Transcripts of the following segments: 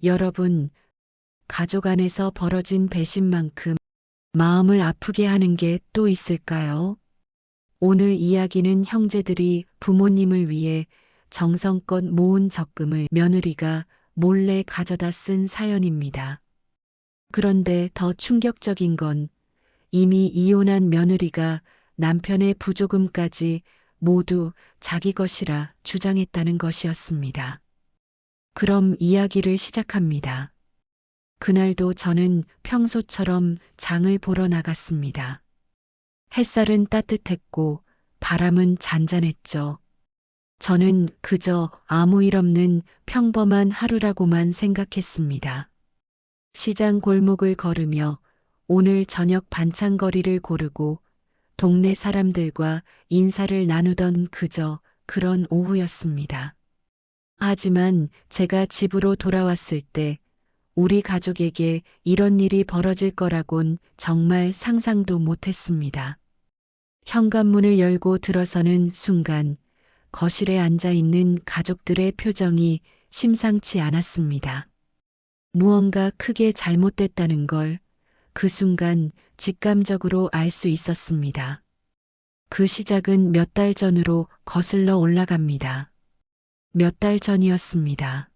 여러분, 가족 안에서 벌어진 배신만큼 마음을 아프게 하는 게 또 있을까요? 오늘 이야기는 형제들이 부모님을 위해 정성껏 모은 적금을 며느리가 몰래 가져다 쓴 사연입니다. 그런데 더 충격적인 건 이미 이혼한 며느리가 남편의 부조금까지 모두 자기 것이라 주장했다는 것이었습니다. 그럼 이야기를 시작합니다. 그날도 저는 평소처럼 장을 보러 나갔습니다. 햇살은 따뜻했고 바람은 잔잔했죠. 저는 그저 아무 일 없는 평범한 하루라고만 생각했습니다. 시장 골목을 걸으며 오늘 저녁 반찬거리를 고르고 동네 사람들과 인사를 나누던 그저 그런 오후였습니다. 하지만 제가 집으로 돌아왔을 때 우리 가족에게 이런 일이 벌어질 거라곤 정말 상상도 못했습니다. 현관문을 열고 들어서는 순간 거실에 앉아 있는 가족들의 표정이 심상치 않았습니다. 무언가 크게 잘못됐다는 걸 그 순간 직감적으로 알 수 있었습니다. 그 시작은 몇 달 전으로 거슬러 올라갑니다. 몇 달 전이었습니다.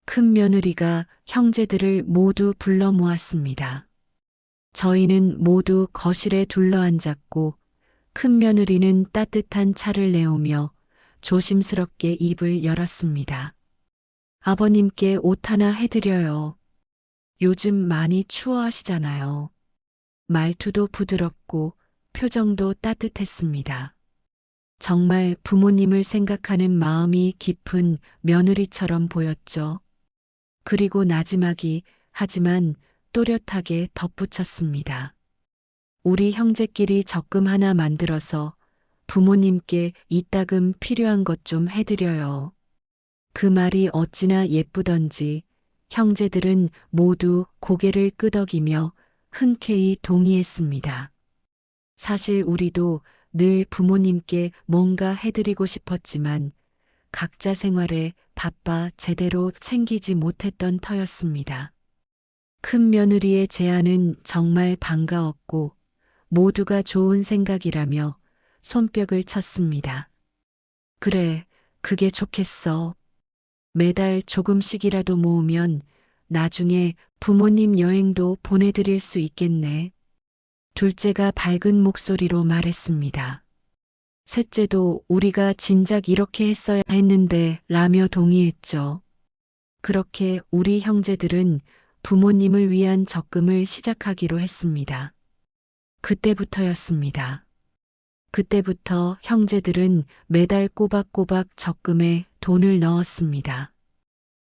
큰 며느리가 형제들을 모두 불러 모았습니다. 저희는 모두 거실에 둘러앉았고 큰 며느리는 따뜻한 차를 내오며 조심스럽게 입을 열었습니다. 아버님께 옷 하나 해드려요. 요즘 많이 추워하시잖아요. 말투도 부드럽고 표정도 따뜻했습니다. 정말 부모님을 생각하는 마음이 깊은 며느리처럼 보였죠. 그리고 나지막이 하지만 또렷하게 덧붙였습니다. 우리 형제끼리 적금 하나 만들어서 부모님께 이따금 필요한 것 좀 해드려요. 그 말이 어찌나 예쁘던지 형제들은 모두 고개를 끄덕이며 흔쾌히 동의했습니다. 사실 우리도 늘 부모님께 뭔가 해드리고 싶었지만 각자 생활에 바빠 제대로 챙기지 못했던 터였습니다. 큰 며느리의 제안은 정말 반가웠고 모두가 좋은 생각이라며 손뼉을 쳤습니다. 그래, 그게 좋겠어. 매달 조금씩이라도 모으면 나중에 부모님 여행도 보내드릴 수 있겠네. 둘째가 밝은 목소리로 말했습니다. 셋째도 우리가 진작 이렇게 했어야 했는데 라며 동의했죠. 그렇게 우리 형제들은 부모님을 위한 적금을 시작하기로 했습니다. 그때부터였습니다. 그때부터 형제들은 매달 꼬박꼬박 적금에 돈을 넣었습니다.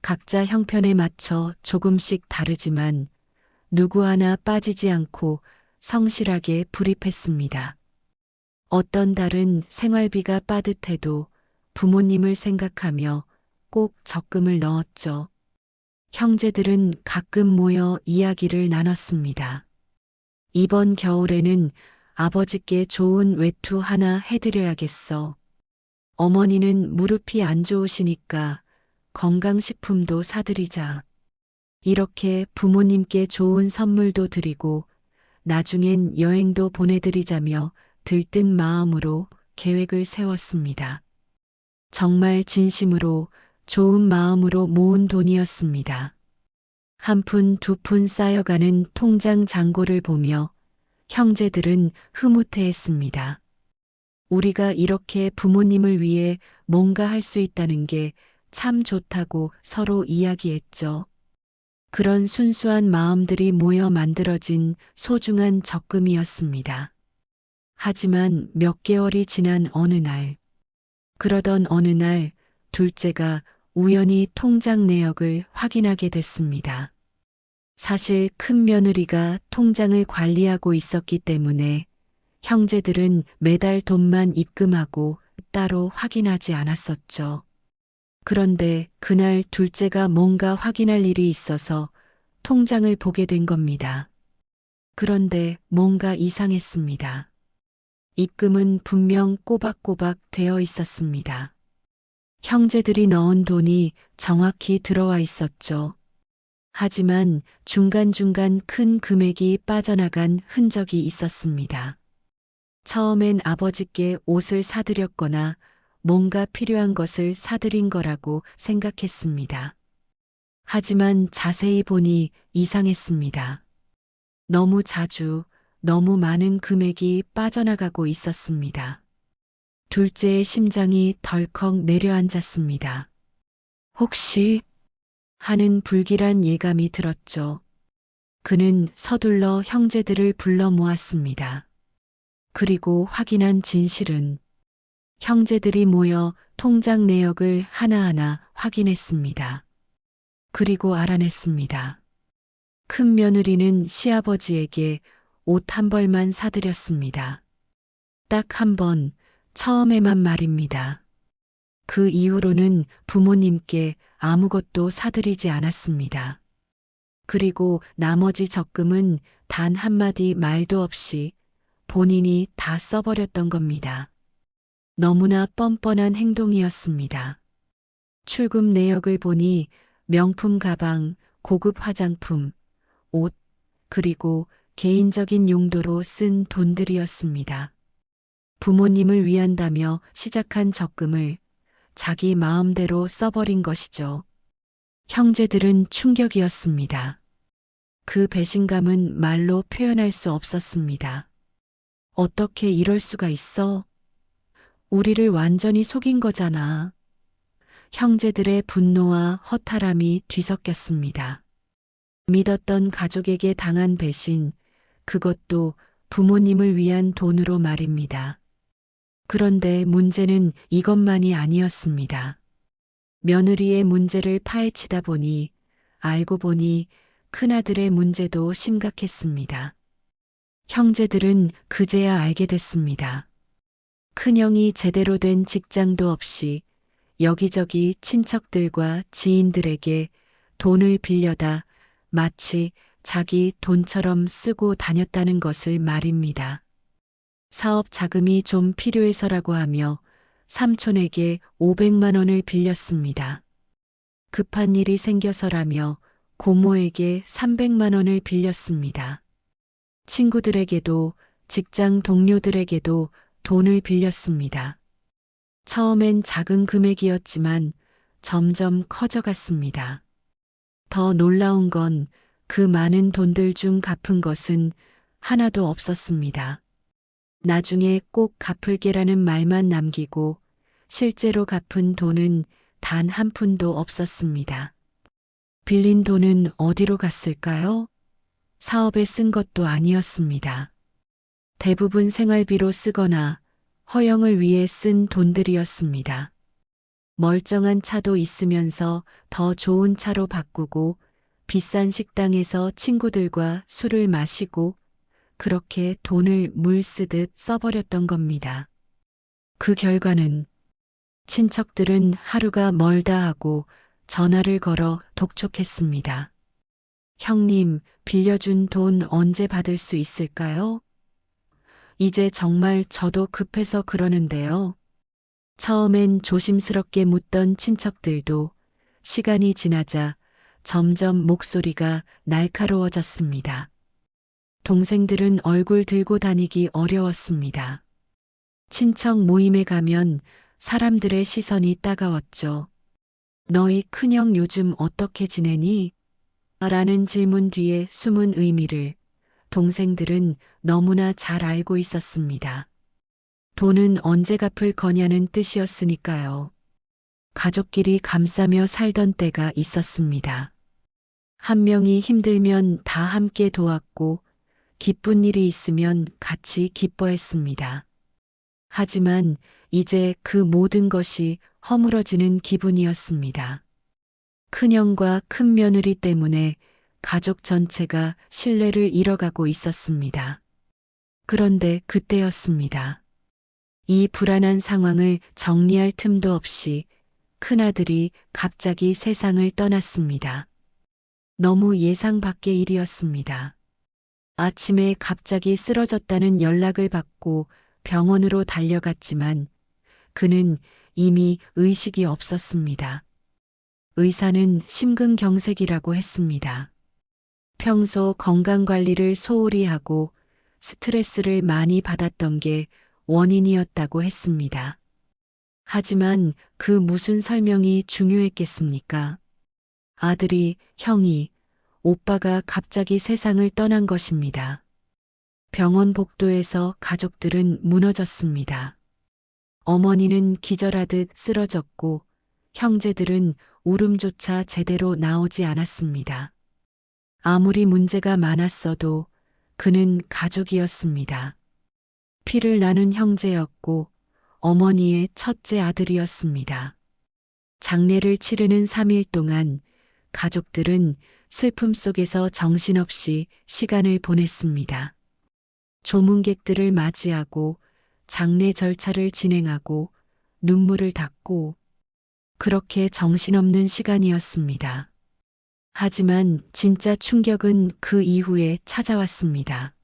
각자 형편에 맞춰 조금씩 다르지만 누구 하나 빠지지 않고 성실하게 불입했습니다. 어떤 달은 생활비가 빠듯해도 부모님을 생각하며 꼭 적금을 넣었죠. 형제들은 가끔 모여 이야기를 나눴습니다. 이번 겨울에는 아버지께 좋은 외투 하나 해드려야겠어. 어머니는 무릎이 안 좋으시니까 건강식품도 사드리자. 이렇게 부모님께 좋은 선물도 드리고 나중엔 여행도 보내드리자며 들뜬 마음으로 계획을 세웠습니다. 정말 진심으로 좋은 마음으로 모은 돈이었습니다. 한 푼 두 푼 쌓여가는 통장 잔고를 보며 형제들은 흐뭇해했습니다. 우리가 이렇게 부모님을 위해 뭔가 할 수 있다는 게 참 좋다고 서로 이야기했죠. 그런 순수한 마음들이 모여 만들어진 소중한 적금이었습니다. 하지만 몇 개월이 지난 어느 날, 그러던 어느 날 둘째가 우연히 통장 내역을 확인하게 됐습니다. 사실 큰 며느리가 통장을 관리하고 있었기 때문에 형제들은 매달 돈만 입금하고 따로 확인하지 않았었죠. 그런데 그날 둘째가 뭔가 확인할 일이 있어서 통장을 보게 된 겁니다. 그런데 뭔가 이상했습니다. 입금은 분명 꼬박꼬박 되어 있었습니다. 형제들이 넣은 돈이 정확히 들어와 있었죠. 하지만 중간중간 큰 금액이 빠져나간 흔적이 있었습니다. 처음엔 아버지께 옷을 사드렸거나 뭔가 필요한 것을 사드린 거라고 생각했습니다. 하지만 자세히 보니 이상했습니다. 너무 자주, 너무 많은 금액이 빠져나가고 있었습니다. 둘째의 심장이 덜컥 내려앉았습니다. 혹시 하는 불길한 예감이 들었죠. 그는 서둘러 형제들을 불러 모았습니다. 그리고 확인한 진실은 형제들이 모여 통장 내역을 하나하나 확인했습니다. 그리고 알아냈습니다. 큰 며느리는 시아버지에게 옷 한 벌만 사드렸습니다. 딱 한 번, 처음에만 말입니다. 그 이후로는 부모님께 아무것도 사드리지 않았습니다. 그리고 나머지 적금은 단 한마디 말도 없이 본인이 다 써버렸던 겁니다. 너무나 뻔뻔한 행동이었습니다. 출금 내역을 보니 명품 가방, 고급 화장품, 옷, 그리고 개인적인 용도로 쓴 돈들이었습니다. 부모님을 위한다며 시작한 적금을 자기 마음대로 써버린 것이죠. 형제들은 충격이었습니다. 그 배신감은 말로 표현할 수 없었습니다. 어떻게 이럴 수가 있어? 우리를 완전히 속인 거잖아. 형제들의 분노와 허탈함이 뒤섞였습니다. 믿었던 가족에게 당한 배신, 그것도 부모님을 위한 돈으로 말입니다. 그런데 문제는 이것만이 아니었습니다. 며느리의 문제를 파헤치다 보니 알고 보니 큰아들의 문제도 심각했습니다. 형제들은 그제야 알게 됐습니다. 큰형이 제대로 된 직장도 없이 여기저기 친척들과 지인들에게 돈을 빌려다 마치 자기 돈처럼 쓰고 다녔다는 것을 말입니다. 사업 자금이 좀 필요해서라고 하며 삼촌에게 500만 원을 빌렸습니다. 급한 일이 생겨서라며 고모에게 300만 원을 빌렸습니다. 친구들에게도 직장 동료들에게도 돈을 빌렸습니다. 처음엔 작은 금액이었지만 점점 커져갔습니다. 더 놀라운 건 그 많은 돈들 중 갚은 것은 하나도 없었습니다. 나중에 꼭 갚을게라는 말만 남기고 실제로 갚은 돈은 단 한 푼도 없었습니다. 빌린 돈은 어디로 갔을까요? 사업에 쓴 것도 아니었습니다. 대부분 생활비로 쓰거나 허영을 위해 쓴 돈들이었습니다. 멀쩡한 차도 있으면서 더 좋은 차로 바꾸고 비싼 식당에서 친구들과 술을 마시고 그렇게 돈을 물 쓰듯 써버렸던 겁니다. 그 결과는 친척들은 하루가 멀다 하고 전화를 걸어 독촉했습니다. 형님, 빌려준 돈 언제 받을 수 있을까요? 이제 정말 저도 급해서 그러는데요. 처음엔 조심스럽게 묻던 친척들도 시간이 지나자 점점 목소리가 날카로워졌습니다. 동생들은 얼굴 들고 다니기 어려웠습니다. 친척 모임에 가면 사람들의 시선이 따가웠죠. 너희 큰형 요즘 어떻게 지내니? 라는 질문 뒤에 숨은 의미를 동생들은 너무나 잘 알고 있었습니다. 돈은 언제 갚을 거냐는 뜻이었으니까요. 가족끼리 감싸며 살던 때가 있었습니다. 한 명이 힘들면 다 함께 도왔고 기쁜 일이 있으면 같이 기뻐했습니다. 하지만 이제 그 모든 것이 허물어지는 기분이었습니다. 큰형과 큰며느리 때문에 가족 전체가 신뢰를 잃어가고 있었습니다. 그런데 그때였습니다. 이 불안한 상황을 정리할 틈도 없이 큰아들이 갑자기 세상을 떠났습니다. 너무 예상 밖의 일이었습니다. 아침에 갑자기 쓰러졌다는 연락을 받고 병원으로 달려갔지만 그는 이미 의식이 없었습니다. 의사는 심근경색이라고 했습니다. 평소 건강관리를 소홀히 하고 스트레스를 많이 받았던 게 원인이었다고 했습니다. 하지만 그 무슨 설명이 중요했겠습니까? 아들이, 형이, 오빠가 갑자기 세상을 떠난 것입니다. 병원 복도에서 가족들은 무너졌습니다. 어머니는 기절하듯 쓰러졌고 형제들은 울음조차 제대로 나오지 않았습니다. 아무리 문제가 많았어도 그는 가족이었습니다. 피를 나눈 형제였고 어머니의 첫째 아들이었습니다. 장례를 치르는 3일 동안 가족들은 슬픔 속에서 정신없이 시간을 보냈습니다. 조문객들을 맞이하고 장례 절차를 진행하고 눈물을 닦고 그렇게 정신없는 시간이었습니다. 하지만 진짜 충격은 그 이후에 찾아왔습니다.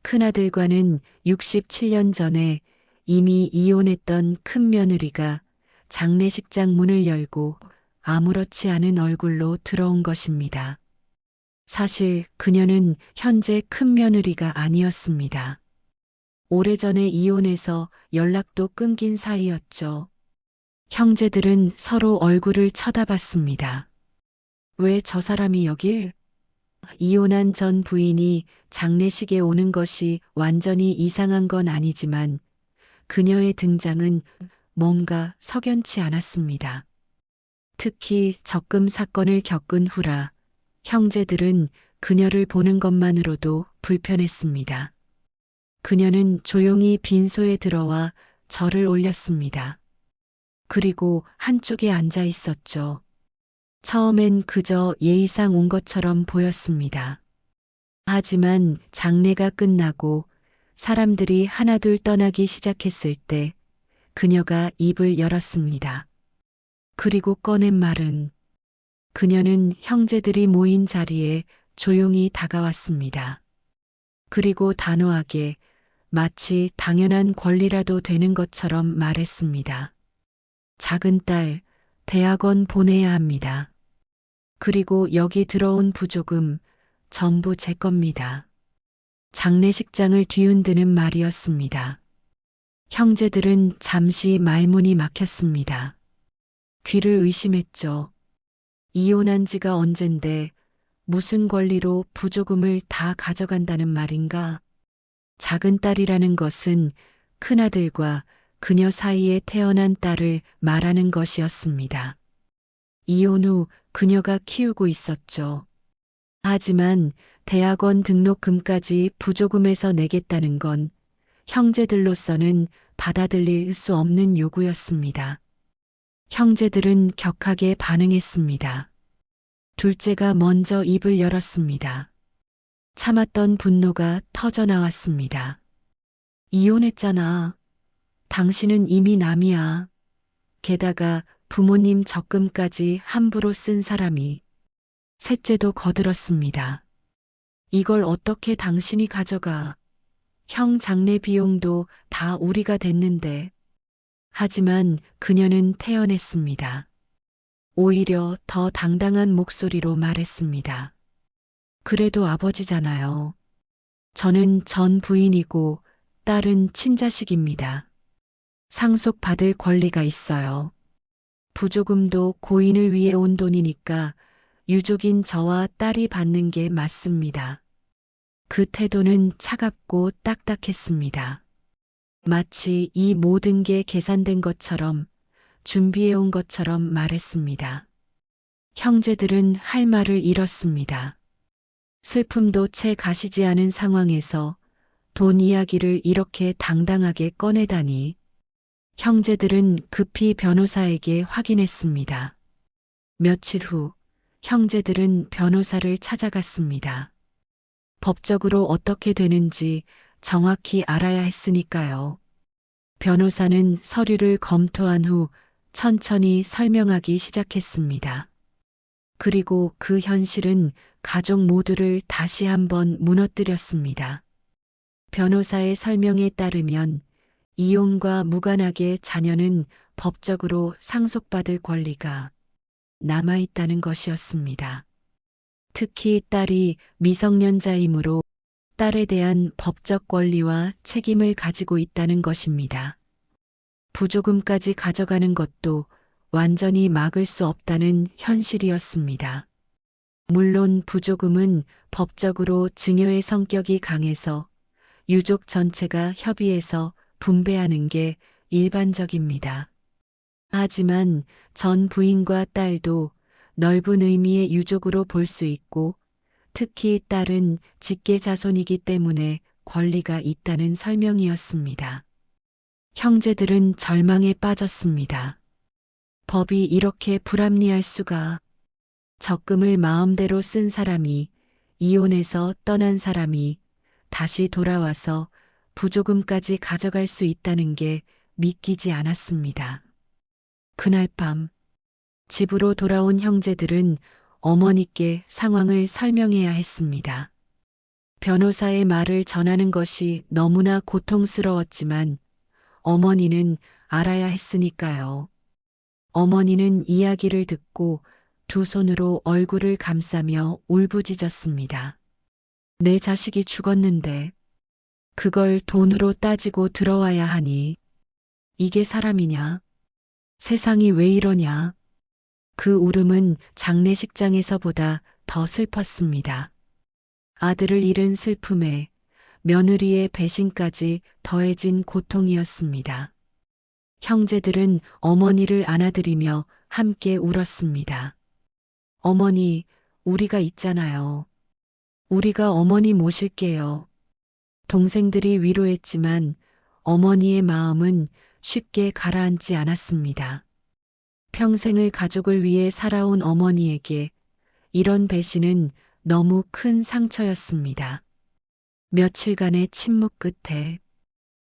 큰아들과는 67년 전에 이미 이혼했던 큰며느리가 장례식장 문을 열고 아무렇지 않은 얼굴로 들어온 것입니다. 사실 그녀는 현재 큰며느리가 아니었습니다. 오래전에 이혼해서 연락도 끊긴 사이였죠. 형제들은 서로 얼굴을 쳐다봤습니다. 왜 저 사람이 여길? 이혼한 전 부인이 장례식에 오는 것이 완전히 이상한 건 아니지만 그녀의 등장은 뭔가 석연치 않았습니다. 특히 적금 사건을 겪은 후라 형제들은 그녀를 보는 것만으로도 불편했습니다. 그녀는 조용히 빈소에 들어와 절을 올렸습니다. 그리고 한쪽에 앉아 있었죠. 처음엔 그저 예의상 온 것처럼 보였습니다. 하지만 장례가 끝나고 사람들이 하나둘 떠나기 시작했을 때 그녀가 입을 열었습니다. 그리고 꺼낸 말은 그녀는 형제들이 모인 자리에 조용히 다가왔습니다. 그리고 단호하게 마치 당연한 권리라도 되는 것처럼 말했습니다. 작은 딸, 대학원 보내야 합니다. 그리고 여기 들어온 부조금 전부 제 겁니다. 장례식장을 뒤흔드는 말이었습니다. 형제들은 잠시 말문이 막혔습니다. 귀를 의심했죠. 이혼한 지가 언젠데 무슨 권리로 부조금을 다 가져간다는 말인가? 작은 딸이라는 것은 큰아들과 그녀 사이에 태어난 딸을 말하는 것이었습니다. 이혼 후 그녀가 키우고 있었죠. 하지만 대학원 등록금까지 부조금에서 내겠다는 건 형제들로서는 받아들일 수 없는 요구였습니다. 형제들은 격하게 반응했습니다. 둘째가 먼저 입을 열었습니다. 참았던 분노가 터져 나왔습니다. 이혼했잖아. 당신은 이미 남이야. 게다가 부모님 적금까지 함부로 쓴 사람이. 셋째도 거들었습니다. 이걸 어떻게 당신이 가져가. 형 장례 비용도 다 우리가 댔는데. 하지만 그녀는 태연했습니다. 오히려 더 당당한 목소리로 말했습니다. 그래도 아버지잖아요. 저는 전 부인이고 딸은 친자식입니다. 상속받을 권리가 있어요. 부조금도 고인을 위해 온 돈이니까 유족인 저와 딸이 받는 게 맞습니다. 그 태도는 차갑고 딱딱했습니다. 마치 이 모든 게 계산된 것처럼 준비해온 것처럼 말했습니다. 형제들은 할 말을 잃었습니다. 슬픔도 채 가시지 않은 상황에서 돈 이야기를 이렇게 당당하게 꺼내다니. 형제들은 급히 변호사에게 확인했습니다. 며칠 후 형제들은 변호사를 찾아갔습니다. 법적으로 어떻게 되는지 정확히 알아야 했으니까요. 변호사는 서류를 검토한 후 천천히 설명하기 시작했습니다. 그리고 그 현실은 가족 모두를 다시 한번 무너뜨렸습니다. 변호사의 설명에 따르면 이혼과 무관하게 자녀는 법적으로 상속받을 권리가 남아있다는 것이었습니다. 특히 딸이 미성년자이므로 딸에 대한 법적 권리와 책임을 가지고 있다는 것입니다. 부조금까지 가져가는 것도 완전히 막을 수 없다는 현실이었습니다. 물론 부조금은 법적으로 증여의 성격이 강해서 유족 전체가 협의해서 분배하는 게 일반적입니다. 하지만 전 부인과 딸도 넓은 의미의 유족으로 볼 수 있고 특히 딸은 직계 자손이기 때문에 권리가 있다는 설명이었습니다. 형제들은 절망에 빠졌습니다. 법이 이렇게 불합리할 수가. 적금을 마음대로 쓴 사람이 이혼해서 떠난 사람이 다시 돌아와서 부조금까지 가져갈 수 있다는 게 믿기지 않았습니다. 그날 밤 집으로 돌아온 형제들은 어머니께 상황을 설명해야 했습니다. 변호사의 말을 전하는 것이 너무나 고통스러웠지만 어머니는 알아야 했으니까요. 어머니는 이야기를 듣고 두 손으로 얼굴을 감싸며 울부짖었습니다. 내 자식이 죽었는데 그걸 돈으로 따지고 들어와야 하니 이게 사람이냐? 세상이 왜 이러냐? 그 울음은 장례식장에서보다 더 슬펐습니다. 아들을 잃은 슬픔에 며느리의 배신까지 더해진 고통이었습니다. 형제들은 어머니를 안아들이며 함께 울었습니다. 어머니, 우리가 있잖아요. 우리가 어머니 모실게요. 동생들이 위로했지만 어머니의 마음은 쉽게 가라앉지 않았습니다. 평생을 가족을 위해 살아온 어머니에게 이런 배신은 너무 큰 상처였습니다. 며칠간의 침묵 끝에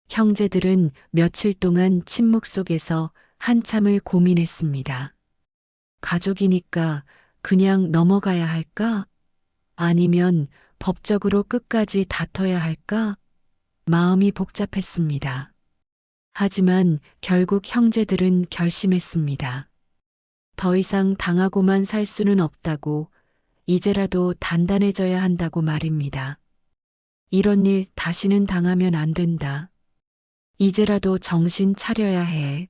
형제들은 며칠 동안 침묵 속에서 한참을 고민했습니다. 가족이니까 그냥 넘어가야 할까? 아니면 법적으로 끝까지 다퉈야 할까? 마음이 복잡했습니다. 하지만 결국 형제들은 결심했습니다. 더 이상 당하고만 살 수는 없다고, 이제라도 단단해져야 한다고 말입니다. 이런 일 다시는 당하면 안 된다. 이제라도 정신 차려야 해.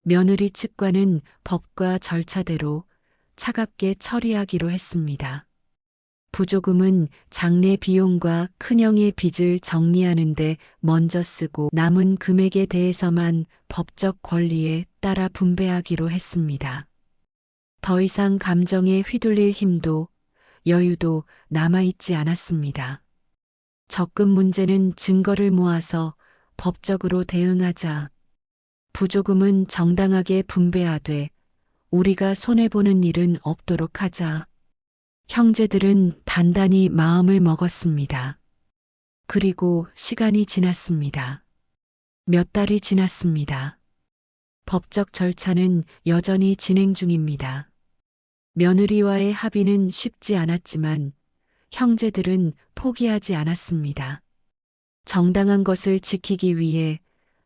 며느리 측과는 법과 절차대로 차갑게 처리하기로 했습니다. 부조금은 장례 비용과 큰형의 빚을 정리하는 데 먼저 쓰고 남은 금액에 대해서만 법적 권리에 따라 분배하기로 했습니다. 더 이상 감정에 휘둘릴 힘도 여유도 남아있지 않았습니다. 적금 문제는 증거를 모아서 법적으로 대응하자. 부조금은 정당하게 분배하되 우리가 손해보는 일은 없도록 하자. 형제들은 단단히 마음을 먹었습니다. 그리고 시간이 지났습니다. 몇 달이 지났습니다. 법적 절차는 여전히 진행 중입니다. 며느리와의 합의는 쉽지 않았지만 형제들은 포기하지 않았습니다. 정당한 것을 지키기 위해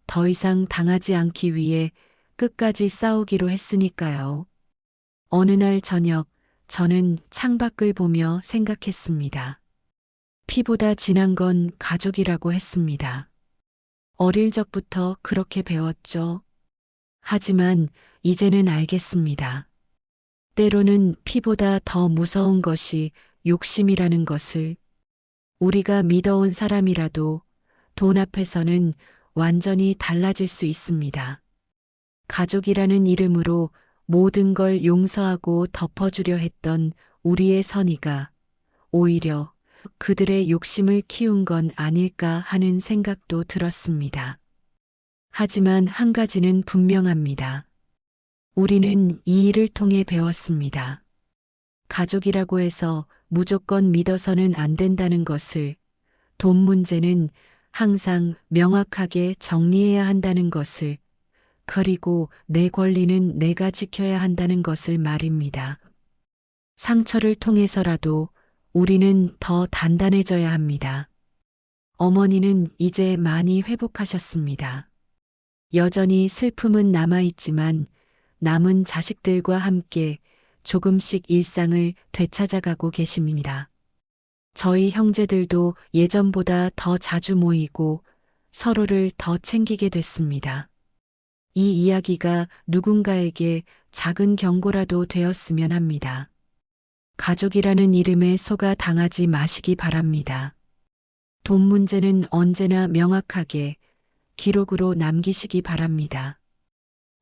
더 이상 당하지 않기 위해 끝까지 싸우기로 했으니까요. 어느 날 저녁 저는 창밖을 보며 생각했습니다. 피보다 진한 건 가족이라고 했습니다. 어릴 적부터 그렇게 배웠죠. 하지만 이제는 알겠습니다. 때로는 피보다 더 무서운 것이 욕심이라는 것을. 우리가 믿어온 사람이라도 돈 앞에서는 완전히 달라질 수 있습니다. 가족이라는 이름으로 모든 걸 용서하고 덮어주려 했던 우리의 선의가 오히려 그들의 욕심을 키운 건 아닐까 하는 생각도 들었습니다. 하지만 한 가지는 분명합니다. 우리는 이 일을 통해 배웠습니다. 가족이라고 해서 무조건 믿어서는 안 된다는 것을, 돈 문제는 항상 명확하게 정리해야 한다는 것을, 그리고 내 권리는 내가 지켜야 한다는 것을 말입니다. 상처를 통해서라도 우리는 더 단단해져야 합니다. 어머니는 이제 많이 회복하셨습니다. 여전히 슬픔은 남아있지만 남은 자식들과 함께 조금씩 일상을 되찾아가고 계십니다. 저희 형제들도 예전보다 더 자주 모이고 서로를 더 챙기게 됐습니다. 이 이야기가 누군가에게 작은 경고라도 되었으면 합니다. 가족이라는 이름에 속아 당하지 마시기 바랍니다. 돈 문제는 언제나 명확하게 기록으로 남기시기 바랍니다.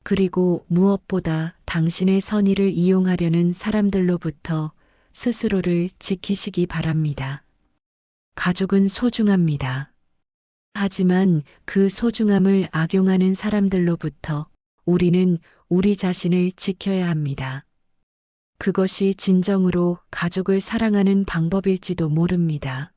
그리고 무엇보다 당신의 선의를 이용하려는 사람들로부터 스스로를 지키시기 바랍니다. 가족은 소중합니다. 하지만 그 소중함을 악용하는 사람들로부터 우리는 우리 자신을 지켜야 합니다. 그것이 진정으로 가족을 사랑하는 방법일지도 모릅니다.